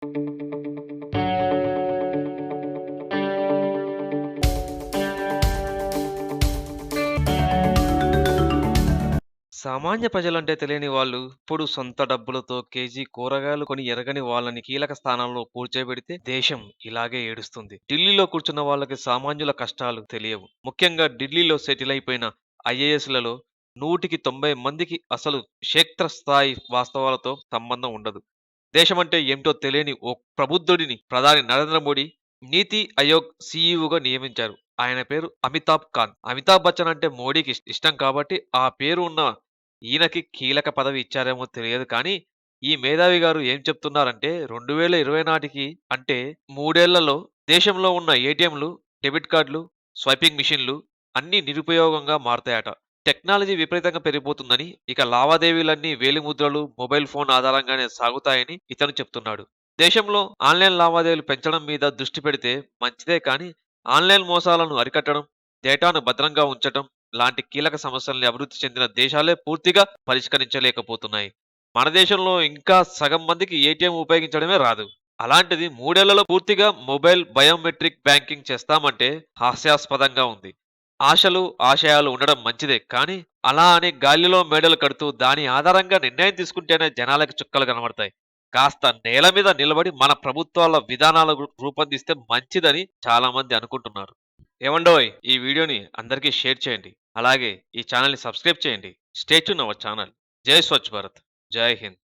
సామాన్య ప్రజలంటే తెలియని వాళ్ళు ఇప్పుడు సొంత డబ్బులతో కేజీ కూరగాయలు కొని ఎరగని వాళ్ళని కీలక స్థానాల్లో కూర్చోబెడితే దేశం ఇలాగే ఏడుస్తుంది. ఢిల్లీలో కూర్చున్న వాళ్ళకి సామాన్యుల కష్టాలు తెలియవు. ముఖ్యంగా ఢిల్లీలో సెటిల్ అయిపోయిన ఐఏఎస్లలో 100కి 90 మందికి అసలు క్షేత్రస్థాయి వాస్తవాలతో సంబంధం ఉండదు. దేశమంటే ఏంటో తెలియని ఓ ప్రబుద్ధుడిని ప్రధాని నరేంద్ర మోడీ నీతి ఆయోగ్ సీఈఓగా నియమించారు. ఆయన పేరు అమితాబ్ కాంత్. అమితాబ్ బచ్చన్ అంటే మోడీకి ఇష్టం కాబట్టి ఆ పేరు ఉన్న ఈయనకి కీలక పదవి ఇచ్చారేమో తెలియదు కానీ, ఈ మేధావి గారు ఏం చెప్తున్నారంటే 2020 నాటికి అంటే 3 ఏళ్లలో దేశంలో ఉన్న ఏటీఎంలు, డెబిట్ కార్డులు, స్వైపింగ్ మిషన్‌లు అన్నీ నిరుపయోగంగా మారతాయట. టెక్నాలజీ విపరీతంగా పెరిగిపోతుందని, ఇక లావాదేవీలన్నీ వేలిముద్రలు, మొబైల్ ఫోన్ ఆధారంగానే సాగుతాయని ఇతను చెప్తున్నాడు. దేశంలో ఆన్‌లైన్ లావాదేవీలు పెంచడం మీద దృష్టి పెడితే మంచిదే కానీ, ఆన్‌లైన్ మోసాలను అరికట్టడం, డేటాను భద్రంగా ఉంచటం లాంటి కీలక సమస్యల్ని అభివృద్ధి చెందిన దేశాలే పూర్తిగా పరిష్కరించలేకపోతున్నాయి. మన దేశంలో ఇంకా సగం మందికి ఏటీఎం ఉపయోగించడమే రాదు. అలాంటిది 3 ఏళ్లలో పూర్తిగా మొబైల్ బయోమెట్రిక్ బ్యాంకింగ్ చేస్తామంటే హాస్యాస్పదంగా ఉంది. ఆశలు, ఆశయాలు ఉండడం మంచిదే. కానీ అలా అని గాలిలో మేడలు కడుతూ దాని ఆధారంగా నిర్ణయం తీసుకుంటేనే జనాలకి చుక్కలు కనబడతాయి. కాస్త నేల మీద నిలబడి మన ప్రభుత్వాల విధానాలు రూపొందిస్తే మంచిదని చాలా మంది అనుకుంటున్నారు. ఏమండోయ్! ఈ వీడియోని అందరికీ షేర్ చేయండి. అలాగే ఈ ఛానెల్‌ని సబ్స్క్రైబ్ చేయండి. Stay tune our channel. జై స్వచ్ఛ భారత్. జై హింద్.